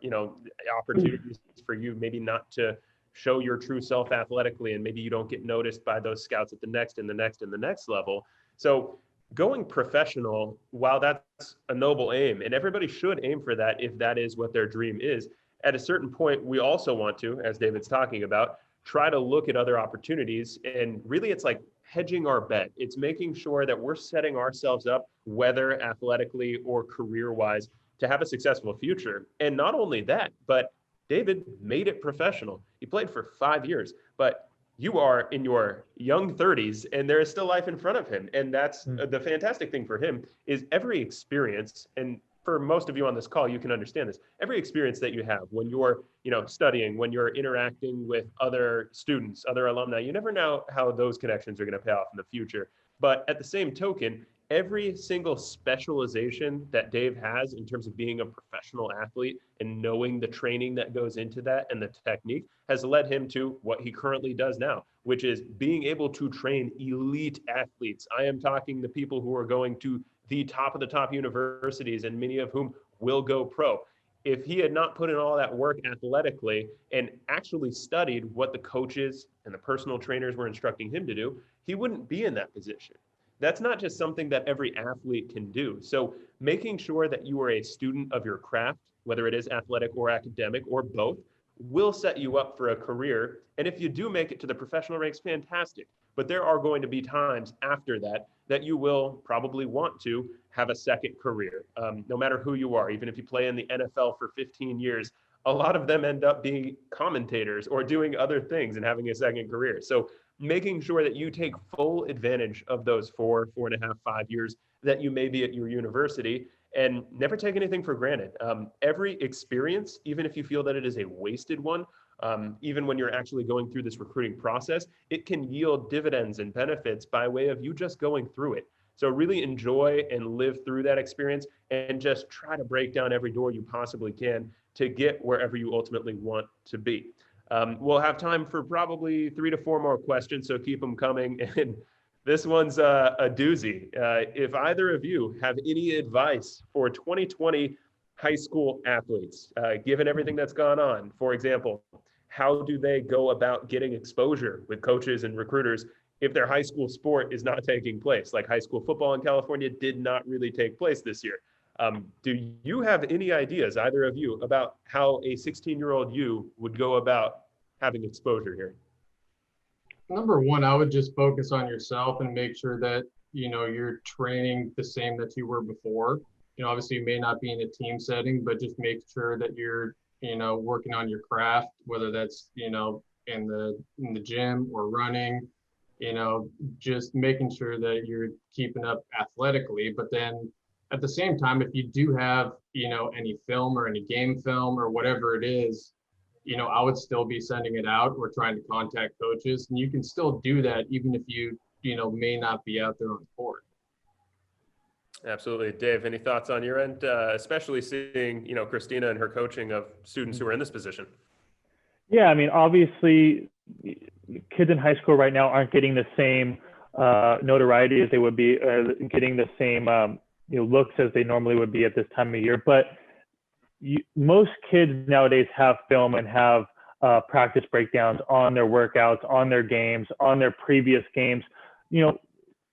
[SPEAKER 1] opportunities for you maybe not to show your true self athletically, and maybe you don't get noticed by those scouts at the next and the next and the next level. So going professional, while that's a noble aim, and everybody should aim for that if that is what their dream is, at a certain point, we also want to, as David's talking about, try to look at other opportunities. And really, it's like hedging our bet. It's making sure that we're setting ourselves up, whether athletically or career-wise, to have a successful future. And not only that, but David made it professional. He played for 5 years, but you are in your young 30s and there is still life in front of him. And that's the fantastic thing for him, is every experience, and for most of you on this call, you can understand this. Every experience that you have when you're, studying, when you're interacting with other students, other alumni, you never know how those connections are going to pay off in the future. But at the same token, every single specialization that Dave has in terms of being a professional athlete and knowing the training that goes into that and the technique has led him to what he currently does now, which is being able to train elite athletes. I am talking the people who are going to the top of the top universities, and many of whom will go pro. If he had not put in all that work athletically and actually studied what the coaches and the personal trainers were instructing him to do, he wouldn't be in that position. that's not just something that every athlete can do. So making sure that you are a student of your craft, whether it is athletic or academic or both, will set you up for a career. And if you do make it to the professional ranks, fantastic. But there are going to be times after that that you will probably want to have a second career, no matter who you are. Even if you play in the NFL for 15 years, a lot of them end up being commentators or doing other things and having a second career. So making sure that you take full advantage of those 4.5, 5 years that you may be at your university, and never take anything for granted. Every experience, even if you feel that it is a wasted one, even when you're actually going through this recruiting process, it can yield dividends and benefits by way of you just going through it. So really enjoy and live through that experience, and just try to break down every door you possibly can to get wherever you ultimately want to be. We'll have time for probably 3 to 4 more questions, so keep them coming. And this one's a doozy. If either of you have any advice for 2020 high school athletes, given everything that's gone on, for example, how do they go about getting exposure with coaches and recruiters if their high school sport is not taking place? Like high school football in California did not really take place this year. Do you have any ideas, either of you, about how a 16-year-old you would go about having exposure here?
[SPEAKER 3] Number one, I would just focus on yourself and make sure that, you're training the same that you were before. Obviously you may not be in a team setting, but just make sure that you're, working on your craft, whether that's, in the gym or running, just making sure that you're keeping up athletically. But then at the same time, if you do have, any film or any game film or whatever it is, I would still be sending it out or trying to contact coaches. And you can still do that even if you, may not be out there on the court.
[SPEAKER 1] Absolutely. Dave, any thoughts on your end, especially seeing, Christina and her coaching of students who are in this position?
[SPEAKER 2] Yeah, I mean, obviously, kids in high school right now aren't getting the same notoriety as they would be, getting the same looks as they normally would be at this time of year. But most kids nowadays have film and have practice breakdowns on their workouts, on their games, on their previous games.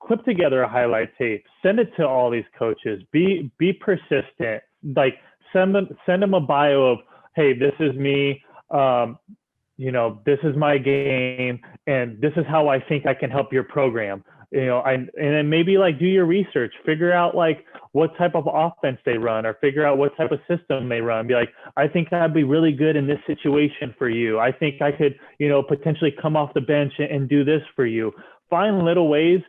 [SPEAKER 2] Clip together a highlight tape, send it to all these coaches. Be persistent. Like send them a bio of, hey, this is me. This is my game, and this is how I think I can help your program. And then maybe like do your research, figure out like what type of offense they run, or figure out what type of system they run. Be like, I think I'd be really good in this situation for you. I think I could, potentially come off the bench and do this for you. Find little ways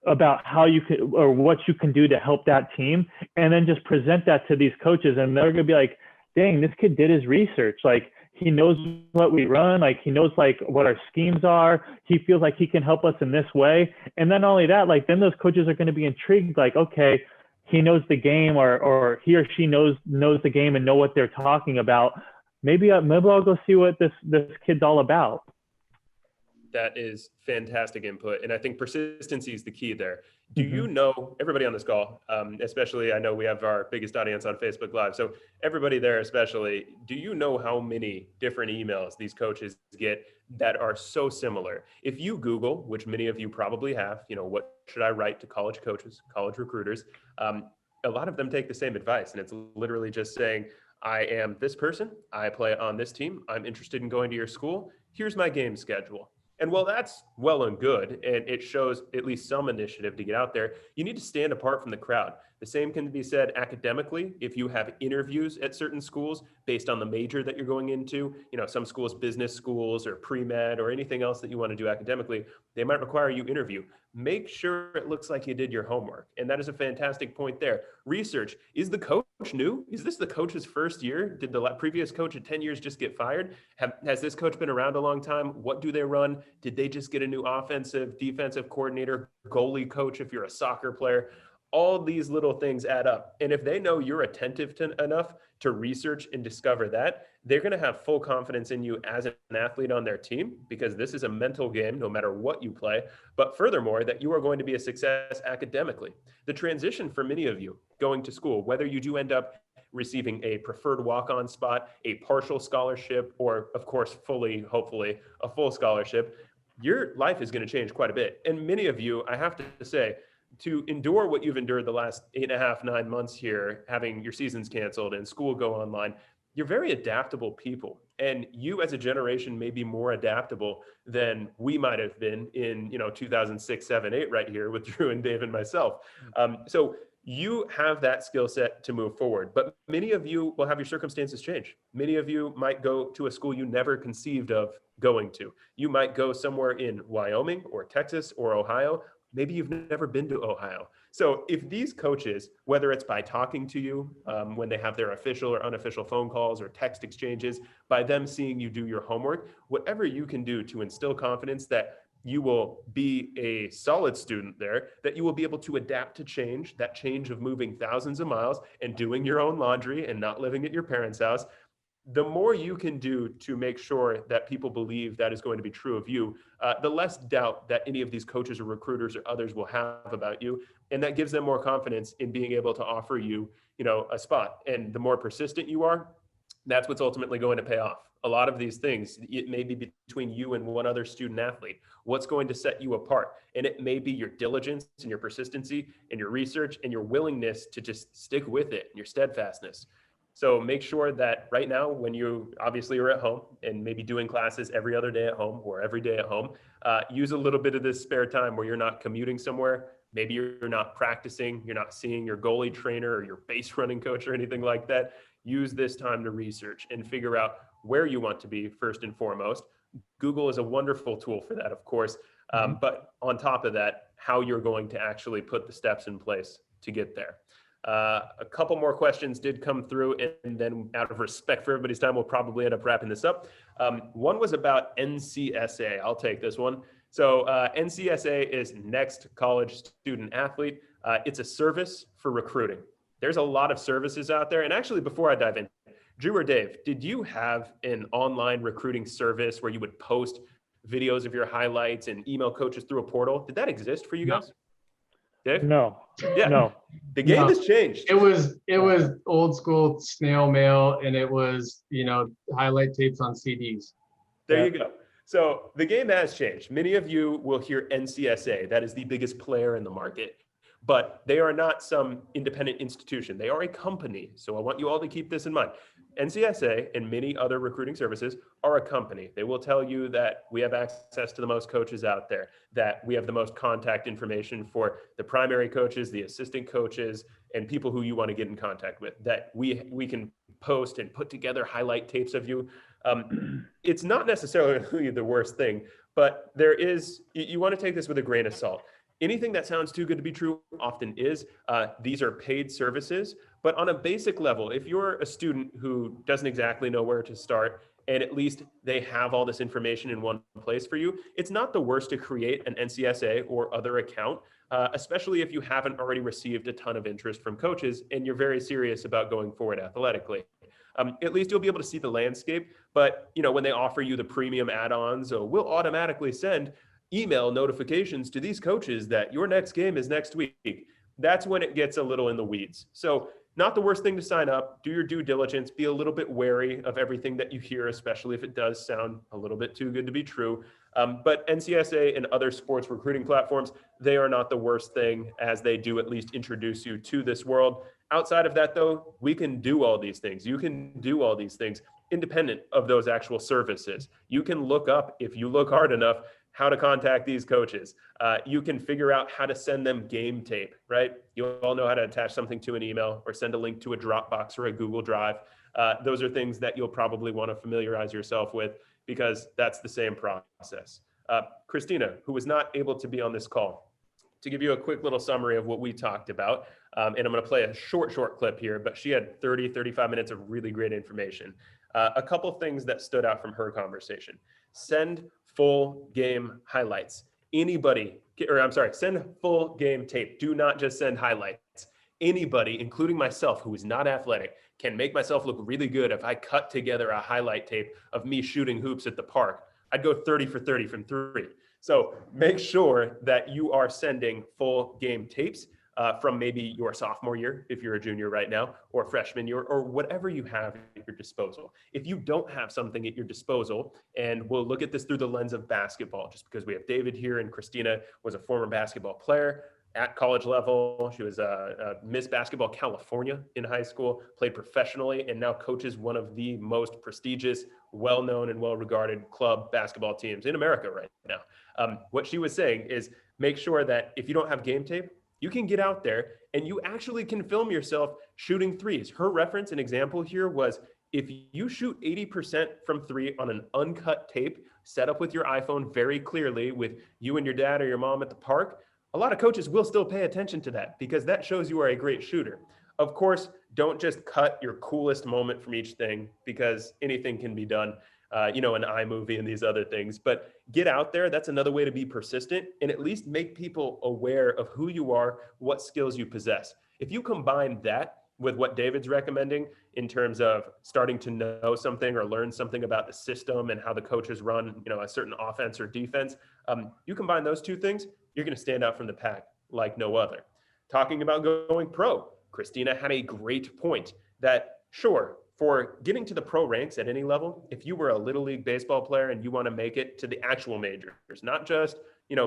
[SPEAKER 2] about how you could, or what you can do to help that team, and then just present that to these coaches, and they're gonna be like, dang, this kid did his research. Like, he knows what we run. Like, he knows like what our schemes are. He feels like he can help us in this way. And then not only that, like, then those coaches are going to be intrigued. Like, okay, he knows the game, or he or she knows the game and know what they're talking about. Maybe I'll go see what this kid's all about.
[SPEAKER 1] That is fantastic input. And I think persistency is the key there. Do you know, everybody on this call, especially, I know we have our biggest audience on Facebook Live. So everybody there, especially, do you know how many different emails these coaches get that are so similar? If you Google, which many of you probably have, what should I write to college coaches, college recruiters? A lot of them take the same advice. And it's literally just saying, I am this person. I play on this team. I'm interested in going to your school. Here's my game schedule. And while that's well and good, and it shows at least some initiative to get out there, you need to stand apart from the crowd. The same can be said academically. If you have interviews at certain schools based on the major that you're going into, some schools, business schools or pre-med or anything else that you want to do academically, they might require you interview. Make sure it looks like you did your homework. And that is a fantastic point there. Research. Is the coach new? Is this the coach's first year? Did the previous coach at 10 years just get fired? Has this coach been around a long time? What do they run? Did they just get a new offensive, defensive coordinator, goalie coach if you're a soccer player? All these little things add up. And if they know you're attentive enough to research and discover that, they're going to have full confidence in you as an athlete on their team, because this is a mental game no matter what you play. But furthermore, that you are going to be a success academically. The transition for many of you going to school, whether you do end up receiving a preferred walk-on spot, a partial scholarship, or of course, fully, hopefully, a full scholarship, your life is going to change quite a bit. And many of you, I have to say, to endure what you've endured the last 8.5, 9 months here, having your seasons canceled and school go online, you're very adaptable people. And you as a generation may be more adaptable than we might have been in, 2006, 7, 8 right here with Drew and Dave and myself. So you have that skill set to move forward, but many of you will have your circumstances change. Many of you might go to a school you never conceived of going to. You might go somewhere in Wyoming or Texas or Ohio. Maybe you've never been to Ohio. So if these coaches, whether it's by talking to you when they have their official or unofficial phone calls or text exchanges, by them seeing you do your homework, whatever you can do to instill confidence that you will be a solid student there, that you will be able to adapt to change, that change of moving thousands of miles and doing your own laundry and not living at your parents' house. The more you can do to make sure that people believe that is going to be true of you, the less doubt that any of these coaches or recruiters or others will have about you. And that gives them more confidence in being able to offer you, a spot. And the more persistent you are, that's what's ultimately going to pay off. A lot of these things, it may be between you and one other student athlete. What's going to set you apart? And it may be your diligence and your persistency and your research and your willingness to just stick with it and your steadfastness. So make sure that right now, when you obviously are at home and maybe doing classes every other day at home or every day at home, use a little bit of this spare time where you're not commuting somewhere. Maybe you're not practicing, you're not seeing your goalie trainer or your base running coach or anything like that. Use this time to research and figure out where you want to be first and foremost. Google is a wonderful tool for that, of course. But on top of that, how you're going to actually put the steps in place to get there. A couple more questions did come through, and then out of respect for everybody's time, we'll probably end up wrapping this up. One was about NCSA. I'll take this one. So NCSA is Next College Student Athlete. It's a service for recruiting. There's a lot of services out there. And actually, before I dive in, Drew or Dave, did you have an online recruiting service where you would post videos of your highlights and email coaches through a portal? Did that exist for you guys? Dave?
[SPEAKER 2] No.
[SPEAKER 1] Yeah.
[SPEAKER 2] No.
[SPEAKER 1] The game has changed.
[SPEAKER 3] It was old school snail mail, and it was, highlight tapes on CDs.
[SPEAKER 1] There you go. So the game has changed. Many of you will hear NCSA. That is the biggest player in the market. But they are not some independent institution. They are a company. So I want you all to keep this in mind. NCSA and many other recruiting services are a company. They will tell you that we have access to the most coaches out there, that we have the most contact information for the primary coaches, the assistant coaches, and people who you want to get in contact with, that we can post and put together highlight tapes of you. It's not necessarily the worst thing, but you want to take this with a grain of salt. Anything that sounds too good to be true often is. These are paid services, but on a basic level, if you're a student who doesn't exactly know where to start, and at least they have all this information in one place for you, it's not the worst to create an NCSA or other account, especially if you haven't already received a ton of interest from coaches and you're very serious about going forward athletically. At least you'll be able to see the landscape, but when they offer you the premium add-ons, we'll automatically send email notifications to these coaches that your next game is next week. That's when it gets a little in the weeds. So not the worst thing to sign up. Do your due diligence. Be a little bit wary of everything that you hear, especially if it does sound a little bit too good to be true. But NCSA and other sports recruiting platforms, they are not the worst thing, as they do at least introduce you to this world. Outside of that, though, we can do all these things. You can do all these things independent of those actual services. You can look up, if you look hard enough, how to contact these coaches. You can figure out how to send them game tape, right? You all know how to attach something to an email or send a link to a Dropbox or a Google Drive. Those are things that you'll probably want to familiarize yourself with, because that's the same process. Christina, who was not able to be on this call, to give you a quick little summary of what we talked about, and I'm going to play a short clip here, but she had 35 minutes of really great information. A couple things that stood out from her conversation. Send full game highlights. Send full game tape. Do not just send highlights. Anybody, including myself, who is not athletic, can make myself look really good if I cut together a highlight tape of me shooting hoops at the park. I'd go 30 for 30 from 3. So make sure that you are sending full game tapes. from maybe your sophomore year, if you're a junior right now, or freshman year, or whatever you have at your disposal. If you don't have something at your disposal, and we'll look at this through the lens of basketball, just because we have David here and Christina was a former basketball player at college level. She was a Miss Basketball California in high school, played professionally, and now coaches one of the most prestigious, well-known and well-regarded club basketball teams in America right now. What she was saying is make sure that if you don't have game tape, you can get out there and you actually can film yourself shooting threes. Her reference and example here was if you shoot 80% from three on an uncut tape, set up with your iPhone very clearly with you and your dad or your mom at the park, a lot of coaches will still pay attention to that because that shows you are a great shooter. Of course, don't just cut your coolest moment from each thing because anything can be done. An iMovie and these other things, but get out there. That's another way to be persistent and at least make people aware of who you are, what skills you possess. If you combine that with what David's recommending in terms of starting to know something or learn something about the system and how the coaches run, a certain offense or defense, you combine those two things, you're going to stand out from the pack like no other. Talking about going pro, Christina had a great point that sure, for getting to the pro ranks at any level, if you were a little league baseball player and you want to make it to the actual majors, not just,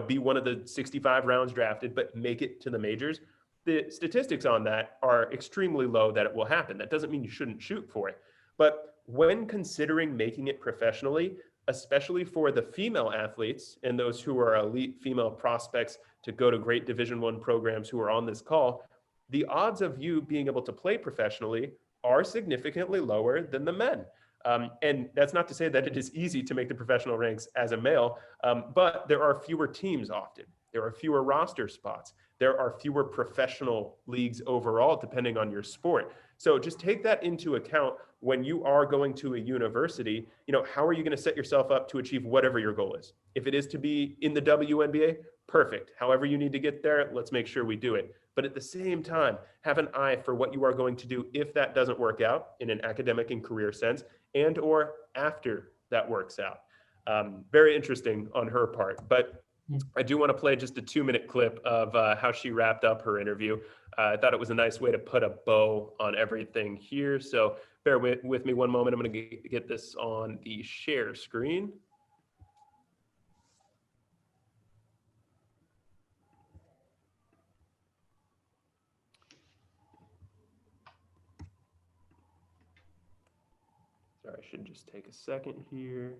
[SPEAKER 1] be one of the 65 rounds drafted, but make it to the majors, the statistics on that are extremely low that it will happen. That doesn't mean you shouldn't shoot for it. But when considering making it professionally, especially for the female athletes and those who are elite female prospects to go to great Division I programs who are on this call, the odds of you being able to play professionally are significantly lower than the men. And that's not to say that it is easy to make the professional ranks as a male, but there are fewer teams often. There are fewer roster spots. There are fewer professional leagues overall, depending on your sport. So just take that into account when you are going to a university. How are you going to set yourself up to achieve whatever your goal is? If it is to be in the WNBA, perfect. However you need to get there, let's make sure we do it. But at the same time, have an eye for what you are going to do if that doesn't work out in an academic and career sense, and or after that works out. Very interesting on her part. But I do want to play just a 2-minute clip of how she wrapped up her interview. I thought it was a nice way to put a bow on everything here. So bear with me one moment. I'm going to get this on the share screen. Sorry, I should just take a second here.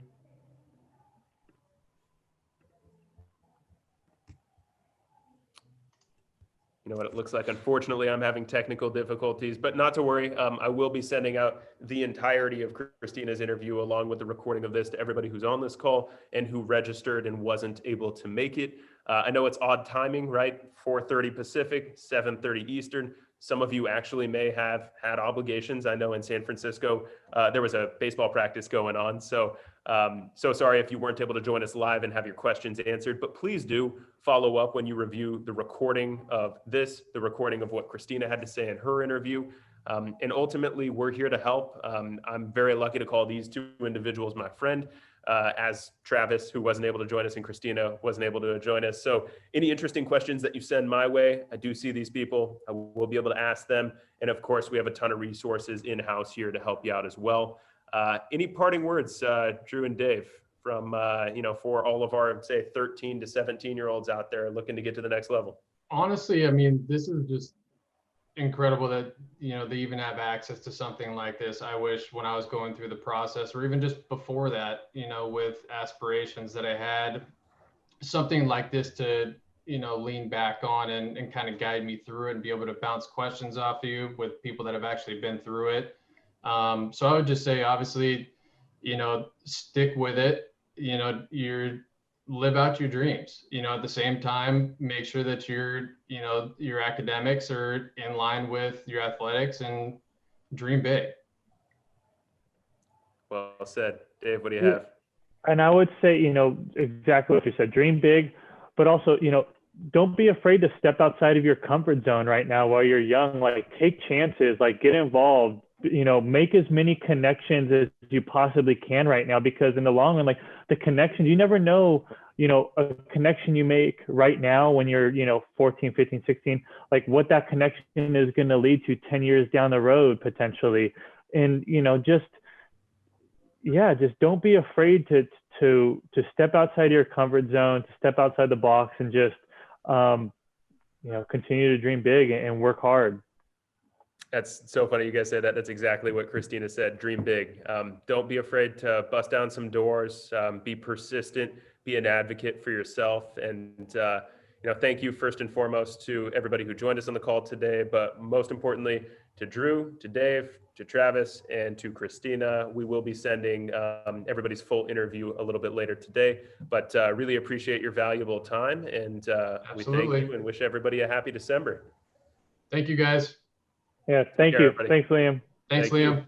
[SPEAKER 1] You know what it looks like. Unfortunately, I'm having technical difficulties, but not to worry. I will be sending out the entirety of Christina's interview along with the recording of this to everybody who's on this call and who registered and wasn't able to make it. I know it's odd timing, right? 4:30 Pacific, 7:30 Eastern. Some of you actually may have had obligations. I know in San Francisco, there was a baseball practice going on. So sorry if you weren't able to join us live and have your questions answered, but please do follow up when you review the recording of this, the recording of what Christina had to say in her interview. And ultimately, we're here to help. I'm very lucky to call these two individuals my friend, as Travis, who wasn't able to join us, and Christina wasn't able to join us. So any interesting questions that you send my way, I do see these people. I will be able to ask them. And of course, we have a ton of resources in-house here to help you out as well. Any parting words, Drew and Dave, from, for all of our, say, 13 to 17-year-olds out there looking to get to the next level?
[SPEAKER 3] Honestly, I mean, this is just incredible that, they even have access to something like this. I wish when I was going through the process, or even just before that, with aspirations, that I had something like this to, lean back on and kind of guide me through it and be able to bounce questions off of you with people that have actually been through it. So I would just say, obviously, stick with it. Live out your dreams. At the same time, make sure that your academics are in line with your athletics, and dream big.
[SPEAKER 1] Well said. Dave, what do you have?
[SPEAKER 2] And I would say, exactly what you said, dream big, but also, don't be afraid to step outside of your comfort zone right now while you're young. Like, take chances, like, get involved, make as many connections as you possibly can right now, because in the long run, like, the connections, you never know, a connection you make right now when you're, 14, 15, 16, like what that connection is going to lead to 10 years down the road potentially. And, just don't be afraid to step outside your comfort zone, to step outside the box and just, continue to dream big and work hard.
[SPEAKER 1] That's so funny you guys say that. That's exactly what Christina said. Dream big. Don't be afraid to bust down some doors. Be persistent. Be an advocate for yourself. And, thank you first and foremost to everybody who joined us on the call today, but most importantly to Drew, to Dave, to Travis, and to Christina. We will be sending everybody's full interview a little bit later today, but really appreciate your valuable time. And we thank you and wish everybody a happy December.
[SPEAKER 3] Thank you, guys.
[SPEAKER 2] Yeah, thank you.
[SPEAKER 1] Everybody.
[SPEAKER 2] Thanks, Liam.
[SPEAKER 3] Thanks, Liam.